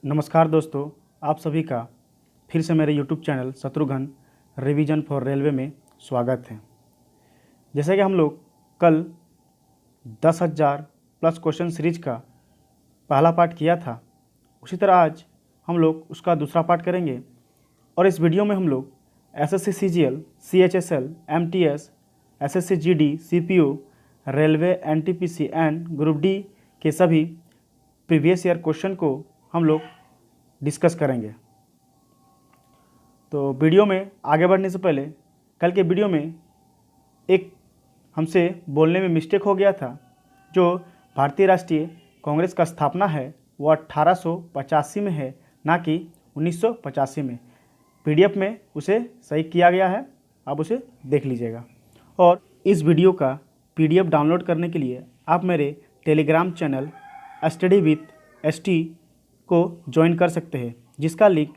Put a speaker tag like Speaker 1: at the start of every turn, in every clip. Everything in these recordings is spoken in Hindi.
Speaker 1: नमस्कार दोस्तों, आप सभी का फिर से मेरे YouTube channel Shatrughan revision for railway में स्वागत है। जैसे कि हम लोग कल 10,000 प्लस क्वेश्चन सीरीज का पहला पार्ट किया था, उसी तरह आज हम लोग उसका दूसरा पार्ट करेंगे। और इस वीडियो में हम लोग SSC CGL, CHSL, MTS, SSC GD, CPO, railway, NTPC and group D के सभी प्रीवियस ईयर क्वेश्चन को हम लोग डिस्कस करेंगे। तो वीडियो में आगे बढ़ने से पहले कल के वीडियो में एक हमसे बोलने में मिस्टेक हो गया था। जो भारतीय राष्ट्रीय कांग्रेस का स्थापना है वो 1885 में है, ना कि 1985 में। PDF में उसे सही किया गया है, आप उसे देख लीजिएगा। और इस वीडियो का PDF डाउनलोड करने के लिए आप मेरे Telegram channel study with ST को ज्वाइन कर सकते हैं, जिसका लिंक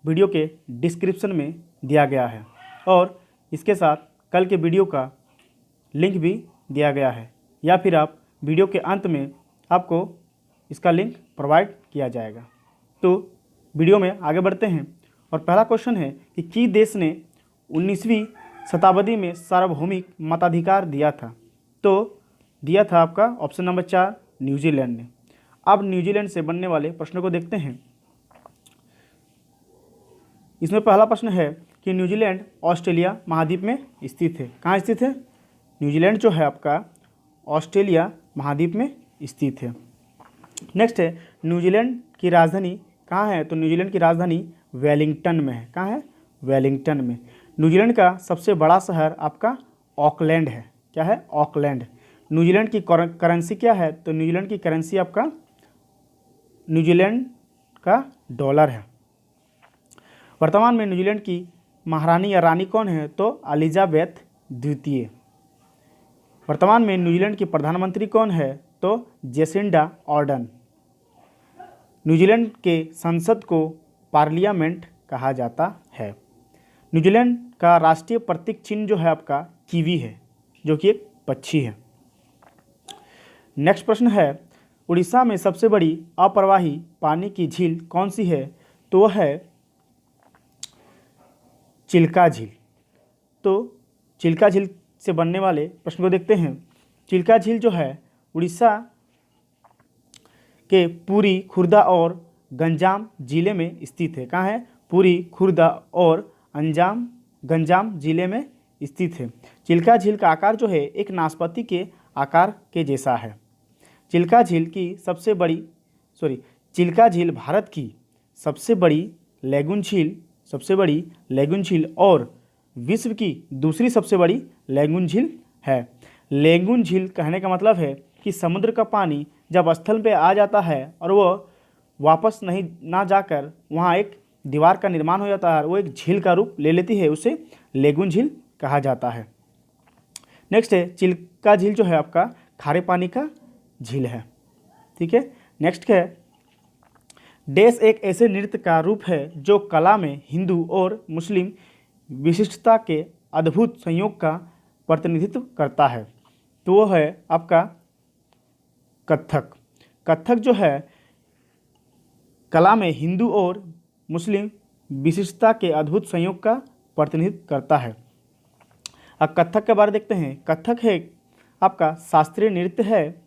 Speaker 1: वीडियो के डिस्क्रिप्शन में दिया गया है। और इसके साथ कल के वीडियो का लिंक भी दिया गया है, या फिर आप वीडियो के अंत में आपको इसका लिंक प्रोवाइड किया जाएगा। तो वीडियो में आगे बढ़ते हैं। और पहला क्वेश्चन है कि किस देश ने 19वीं शताब्दी में सार्वभौमिक मताधिकार दिया था? तो दिया था आपका ऑप्शन नंबर 4 न्यूजीलैंड ने। अब न्यूजीलैंड से बनने वाले प्रश्नों को देखते हैं। इसमें पहला प्रश्न है कि न्यूजीलैंड ऑस्ट्रेलिया महाद्वीप में स्थित है। कहाँ स्थित है? न्यूजीलैंड जो है आपका ऑस्ट्रेलिया महाद्वीप में स्थित है। नेक्स्ट है न्यूजीलैंड की राजधानी कहाँ है? तो न्यूजीलैंड की राजधानी वेलिंगटन में है। कहाँ है? वेलिंगटन में। न्यूजीलैंड का सबसे बड़ा शहर आपका ऑकलैंड है। क्या है? ऑकलैंड। न्यूजीलैंड की करेंसी क्या है? तो न्यूजीलैंड की करेंसी आपका न्यूजीलैंड का डॉलर है। वर्तमान में न्यूजीलैंड की महारानी या रानी कौन है? तो एलिजाबेथ द्वितीय। वर्तमान में न्यूजीलैंड की प्रधानमंत्री कौन है? तो जेसिंडा आर्डर्न। न्यूजीलैंड के संसद को पार्लियामेंट कहा जाता है। न्यूजीलैंड का राष्ट्रीय प्रतीक चिन्ह जो है आपका कीवी है, जो कि एक पक्षी है। नेक्स्ट प्रश्न है उड़ीसा में सबसे बड़ी अप्रवाही पानी की झील कौन सी है? तो वह है चिल्का झील। तो चिल्का झील से बनने वाले प्रश्न को देखते हैं। चिल्का झील जो है उड़ीसा के पुरी, खुर्दा और गंजाम जिले में स्थित है। कहाँ है? पुरी, खुर्दा और गंजाम जिले में स्थित है। चिल्का झील का आकार जो है एक नाशपाती के आकार के जैसा है। चिल्का झील भारत की सबसे बड़ी लैगून झील और विश्व की दूसरी सबसे बड़ी लैगून झील है। लैगून झील कहने का मतलब है कि समुद्र का पानी जब स्थल पे आ जाता है और वो वापस ना जाकर वहाँ एक दीवार का निर्माण हो जाता है, वो एक झील का रूप ले लेती है, उसे लैगून झील कहा जाता है। नेक्स्ट है चिल्का झील जो है आपका खारे पानी का झील है। ठीक है। नेक्स्ट है डैश एक ऐसे नृत्य का रूप है जो कला में हिंदू और मुस्लिम विशिष्टता के अद्भुत संयोग का प्रतिनिधित्व करता है। तो वो है आपका कथक। कथक जो है कला में हिंदू और मुस्लिम विशिष्टता के अद्भुत संयोग का प्रतिनिधित्व करता है। अब कथक के बारे में देखते हैं। कथक है आपका शास्त्रीय नृत्य है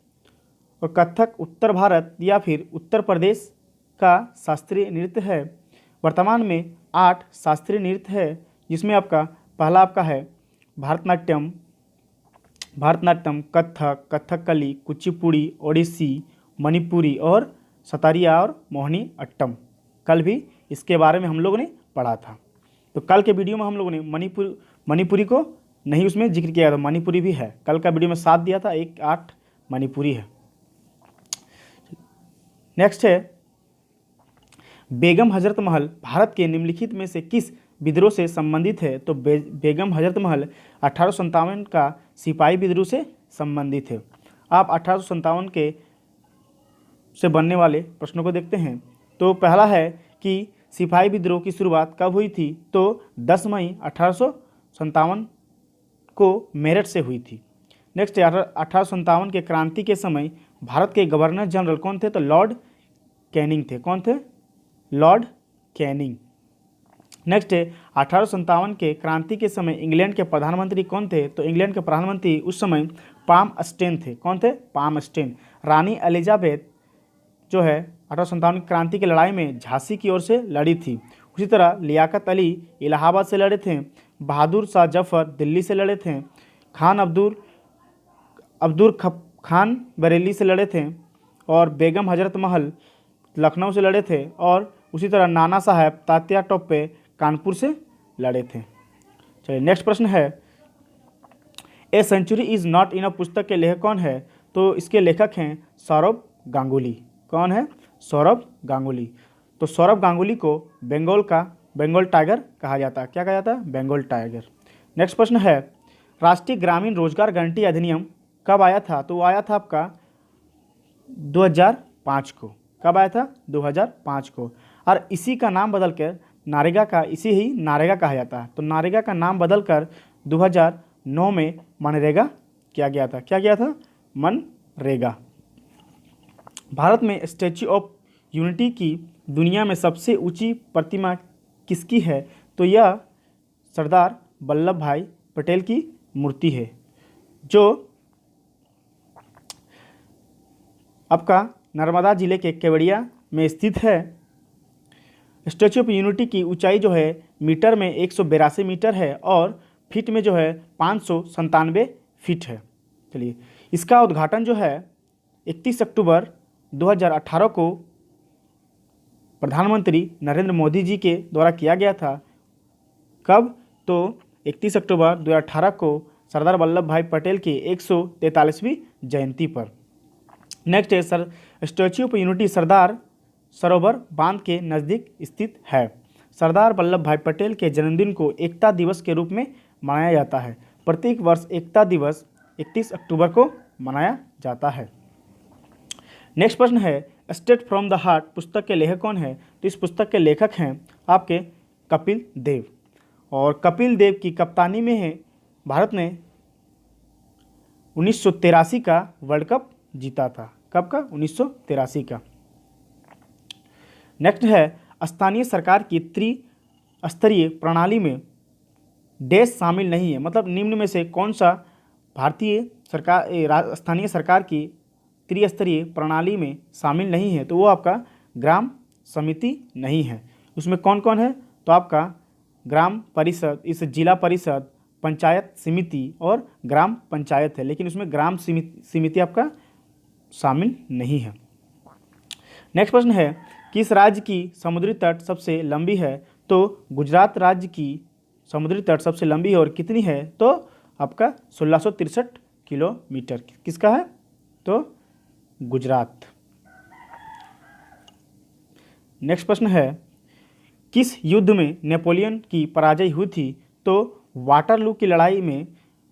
Speaker 1: और कथक उत्तर भारत या फिर उत्तर प्रदेश का शास्त्रीय नृत्य है। वर्तमान में 8 शास्त्रीय नृत्य है, जिसमें आपका पहला आपका है भारतनाट्यम, कथक, कथकली, कुचिपुड़ी, ओडिसी, मणिपुरी और सतारिया और मोहिनी अट्टम। कल भी इसके बारे में हम लोगों ने पढ़ा था। तो कल के वीडियो में हम लोगों ने मणिपुरी को नहीं उसमें जिक्र किया था, मणिपुरी भी है। कल का वीडियो में 7 दिया था, 8 मणिपुरी है। नेक्स्ट है बेगम हजरत महल भारत के निम्नलिखित में से किस विद्रोह से संबंधित है? तो बेगम हजरत महल 1857 का सिपाही विद्रोह से संबंधित है। आप 1857 के से बनने वाले प्रश्नों को देखते हैं। तो पहला है कि सिपाही विद्रोह की शुरुआत कब हुई थी? तो 10 मई 1857 को मेरठ से हुई थी। नेक्स्ट 1857 के क्रांति के समय भारत के गवर्नर जनरल कौन थे? तो लॉर्ड कैनिंग थे। कौन थे? Lord Canning. नेक्स्ट है 1857 के क्रांति के समय इंग्लैंड के प्रधानमंत्री कौन थे? तो इंग्लैंड के प्रधानमंत्री उस समय पाम स्टेन थे। कौन थे? Palm stand. रानी एलिजाबेथ जो है 1857 की क्रांति की लड़ाई में झांसी की ओर से लड़ी थी। उसी तरह लियाकत अली इलाहाबाद से लड़े थे। बहादुर शाह जफर दिल्ली से लड़े थे। खान अब्दुल खान बरेली से लड़े थे। और बेगम हजरत महल लखनऊ से लड़े थे। और उसी तरह नाना साहब तात्या टोप्पे कानपुर से लड़े थे। चलिए नेक्स्ट प्रश्न है, a century is not enough पुस्तक के लेखक कौन है? तो इसके लेखक हैं सौरभ गांगुली। कौन है? सौरभ गांगुली। तो सौरभ गांगुली को बंगाल टाइगर कहा जाता है। क्या कहा जाता है? बंगाल टाइगर। नेक्स्ट प्रश्न है, राष्ट्रीय ग्रामीण रोजगार गारंटी अधिनियम कब आया था? तो वो आया था आपका 2005 को। कब आया था? 2005 को। और इसी का नाम बदलकर इसी ही नारेगा कहा जाता है। तो नारेगा का नाम बदलकर 2009 में मनरेगा किया गया था। क्या किया था? मनरेगा। भारत में स्टैच्यू ऑफ यूनिटी की दुनिया में सबसे ऊंची प्रतिमा किसकी है? तो यह सरदार वल्लभ भाई पटेल की मूर्ति है, जो आपका नर्मदा जिले के केवड़िया में स्थित है। स्टैच्यू ऑफ यूनिटी की ऊंचाई जो है मीटर में 182 मीटर है और फीट में जो है 597 फीट है। चलिए, इसका उद्घाटन जो है 31 अक्टूबर 2018 को प्रधानमंत्री नरेंद्र मोदी जी के द्वारा किया गया था। कब? तो 31 अक्टूबर 2018 को सरदार वल्लभ भाई पटेल की 143वीं जयंती पर। नेक्स्ट है statue of unity Sardar Sarovar बांध के नज़दीक स्थित है। सरदार वल्लभ भाई पटेल के जन्मदिन को एकता दिवस के रूप में मनाया जाता है। प्रत्येक वर्ष एकता दिवस 31 अक्टूबर को मनाया जाता है। नेक्स्ट प्रश्न है, स्ट्रेट फ्रॉम द हार्ट पुस्तक के लेखक कौन है? तो इस पुस्तक के लेखक हैं आपके कपिल देव। और कपिल देव की कप्तानी में है भारत ने 1983 का वर्ल्ड कप जीता था। कब का? 1983 का। नेक्स्ट है, स्थानीय सरकार की त्रिस्तरीय प्रणाली में देश शामिल नहीं है। मतलब निम्न में से कौन सा भारतीय सरकार स्थानीय सरकार की त्रिस्तरीय प्रणाली में शामिल नहीं है? तो वो आपका ग्राम समिति नहीं है। उसमें कौन कौन है? तो आपका ग्राम परिषद, इस जिला परिषद, पंचायत समिति और ग्राम पंचायत है। लेकिन उसमें ग्राम समिति आपका शामिल नहीं है। नेक्स्ट प्रश्न है, किस राज्य की समुद्री तट सबसे लंबी है? तो गुजरात राज्य की समुद्री तट सबसे लंबी है और कितनी है? तो आपका 1663 किलोमीटर। किसका है? तो गुजरात। नेक्स्ट प्रश्न है, किस युद्ध में नेपोलियन की पराजय हुई थी? तो वाटरलू की लड़ाई में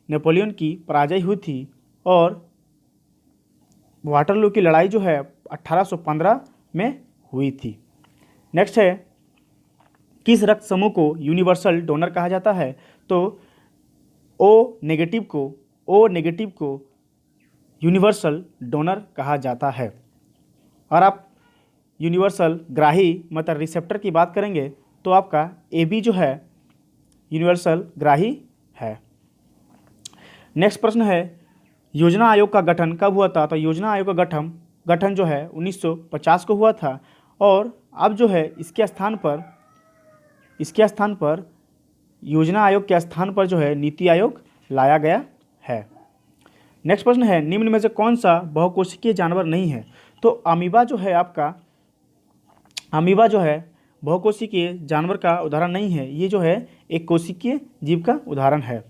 Speaker 1: नेपोलियन की पराजय हुई थी। और वाटरलू की लड़ाई जो है 1815 में हुई थी। नेक्स्ट है, किस रक्त समूह को यूनिवर्सल डोनर कहा जाता है? तो ओ नेगेटिव को यूनिवर्सल डोनर कहा जाता है। और आप यूनिवर्सल ग्राही मतलब रिसेप्टर की बात करेंगे तो आपका AB जो है यूनिवर्सल ग्राही है। नेक्स्ट प्रश्न है, योजना आयोग का गठन कब हुआ था? तो योजना आयोग का गठन जो है 1950 को हुआ था। और अब जो है इसके स्थान पर योजना आयोग के स्थान पर जो है नीति आयोग लाया गया है। नेक्स्ट प्रश्न है, निम्न में से कौन सा बहुकोशिकीय जानवर नहीं है? तो अमीबा जो है बहुकोशिकीय जानवर का उदाहरण नहीं है। ये जो है एक कोशिकीय जीव का उदाहरण है।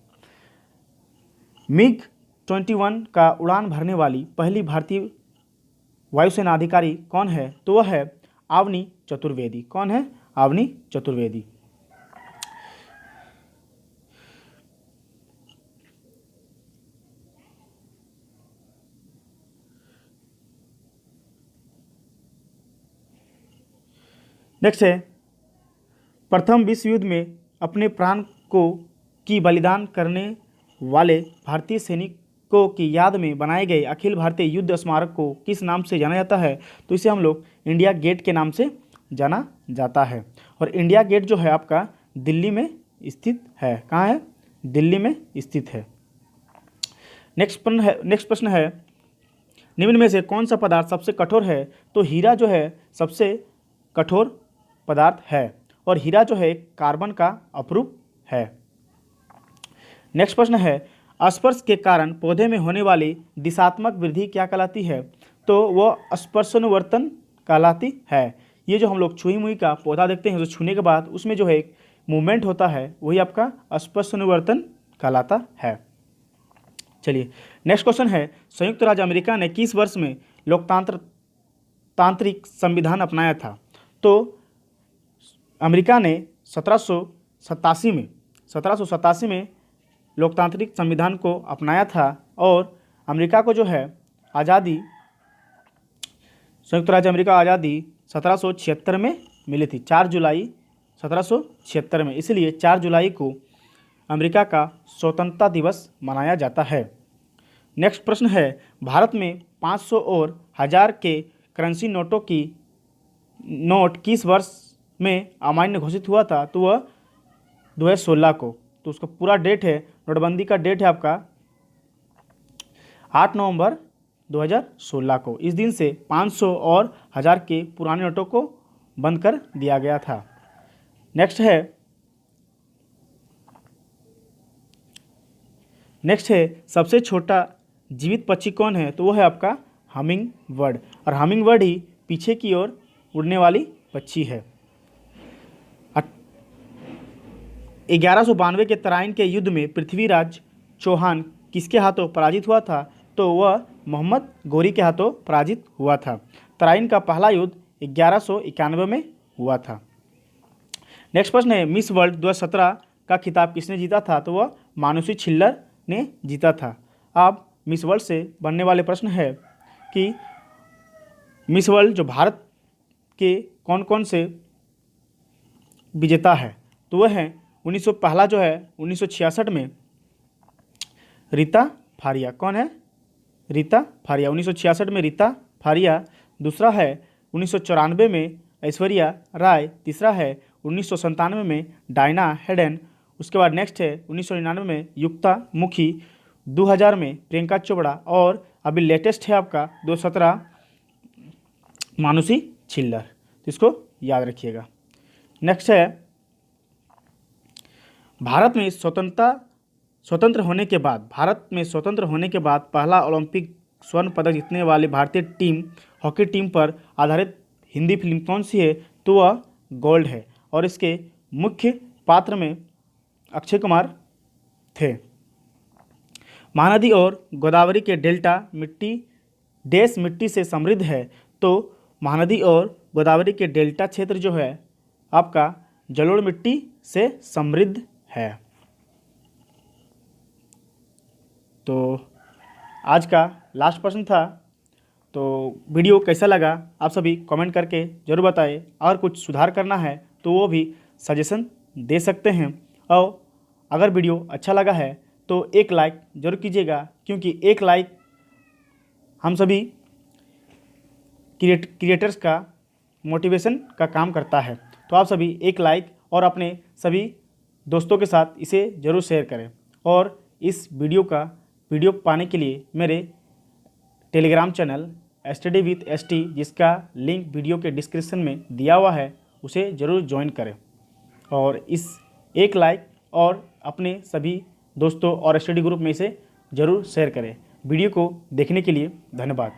Speaker 1: MiG-21 का उड़ान भरने वाली पहली भारतीय वायुसेना अधिकारी कौन है? तो वह है अवनी चतुर्वेदी। कौन है? अवनी चतुर्वेदी। नेक्स्ट है, प्रथम विश्व युद्ध में अपने प्राण की बलिदान करने वाले भारतीय सैनिकों की याद में बनाए गए अखिल भारतीय युद्ध स्मारक को किस नाम से जाना जाता है? तो इसे हम लोग इंडिया गेट के नाम से जाना जाता है। और इंडिया गेट जो है आपका दिल्ली में स्थित है। कहाँ है? दिल्ली में स्थित है। नेक्स्ट प्रश्न है निम्न में से कौन सा पदार्थ सबसे कठोर है? तो हीरा जो है सबसे कठोर पदार्थ है और हीरा जो है कार्बन का अपरूप है। नेक्स्ट प्रश्न है स्पर्श के कारण पौधे में होने वाली दिशात्मक वृद्धि क्या कहलाती है? तो वह स्पर्शनुवर्तन कहलाती है। ये जो हम लोग छुई मुई का पौधा देखते हैं, तो छूने के बाद उसमें जो है एक मूवमेंट होता है, वही आपका स्पर्शनुवर्तन कहलाता है। चलिए नेक्स्ट क्वेश्चन है संयुक्त राज्य अमेरिका ने किस वर्ष में तांत्रिक संविधान अपनाया था? तो अमेरिका ने 1787 में लोकतांत्रिक संविधान को अपनाया था और अमेरिका को जो है आज़ादी, संयुक्त राज्य अमेरिका आज़ादी 1776 में मिली थी, 4 जुलाई 1776 में। इसलिए 4 जुलाई को अमेरिका का स्वतंत्रता दिवस मनाया जाता है। नेक्स्ट प्रश्न है भारत में 500 और 1000 के करेंसी नोट किस वर्ष में अमान्य घोषित हुआ था? तो वह 2016 को। तो उसका पूरा डेट है, नोटबंदी का डेट है आपका 8 नवंबर 2016 को। इस दिन से 500 और 1000 के पुराने नोटों को बंद कर दिया गया था। नेक्स्ट है सबसे छोटा जीवित पक्षी कौन है? तो वो है आपका हमिंग बर्ड। और हमिंग बर्ड ही पीछे की ओर उड़ने वाली पक्षी है। 1192 के तराइन के युद्ध में पृथ्वीराज चौहान किसके हाथों पराजित हुआ था? तो वह मोहम्मद गोरी के हाथों पराजित हुआ था। तराइन का पहला युद्ध 1191 में हुआ था। नेक्स्ट प्रश्न है मिस वर्ल्ड 2017 का खिताब किसने जीता था? तो वह मानुषी छिल्लर ने जीता था। अब मिस वर्ल्ड से बनने वाले प्रश्न है कि मिस वर्ल्ड जो भारत के कौन कौन से विजेता है? तो वह है 1966 में रीता फारिया। कौन है? रीता फारिया। 1966 में रीता फारिया। दूसरा है 1994 में ऐश्वर्या राय। तीसरा है 1997 में डायना हेडन। उसके बाद नेक्स्ट है 1999 में युक्ता मुखी। 2000 में प्रियंका चोपड़ा और अभी लेटेस्ट है आपका 2017 मानुषी छिल्लर। तो इसको याद रखिएगा। नेक्स्ट है भारत में स्वतंत्र होने के बाद पहला ओलंपिक स्वर्ण पदक जीतने वाली भारतीय हॉकी टीम पर आधारित हिंदी फिल्म कौन सी है? तो वह गोल्ड है और इसके मुख्य पात्र में अक्षय कुमार थे। महानदी और गोदावरी के डेल्टा मिट्टी से समृद्ध है। तो महानदी और गोदावरी के डेल्टा क्षेत्र जो है आपका जलोढ़ मिट्टी से समृद्ध है। तो आज का लास्ट प्रश्न था। तो वीडियो कैसा लगा आप सभी कमेंट करके ज़रूर बताएं। और कुछ सुधार करना है तो वो भी सजेशन दे सकते हैं। और अगर वीडियो अच्छा लगा है तो एक लाइक ज़रूर कीजिएगा, क्योंकि एक लाइक हम सभी क्रिएटर्स का मोटिवेशन का काम करता है। तो आप सभी एक लाइक और अपने सभी दोस्तों के साथ इसे ज़रूर शेयर करें। और इस वीडियो पाने के लिए मेरे Telegram channel study with ST, जिसका लिंक वीडियो के डिस्क्रिप्शन में दिया हुआ है, उसे ज़रूर ज्वाइन करें। और इस एक लाइक और अपने सभी दोस्तों और स्टडी ग्रुप में इसे ज़रूर शेयर करें। वीडियो को देखने के लिए धन्यवाद।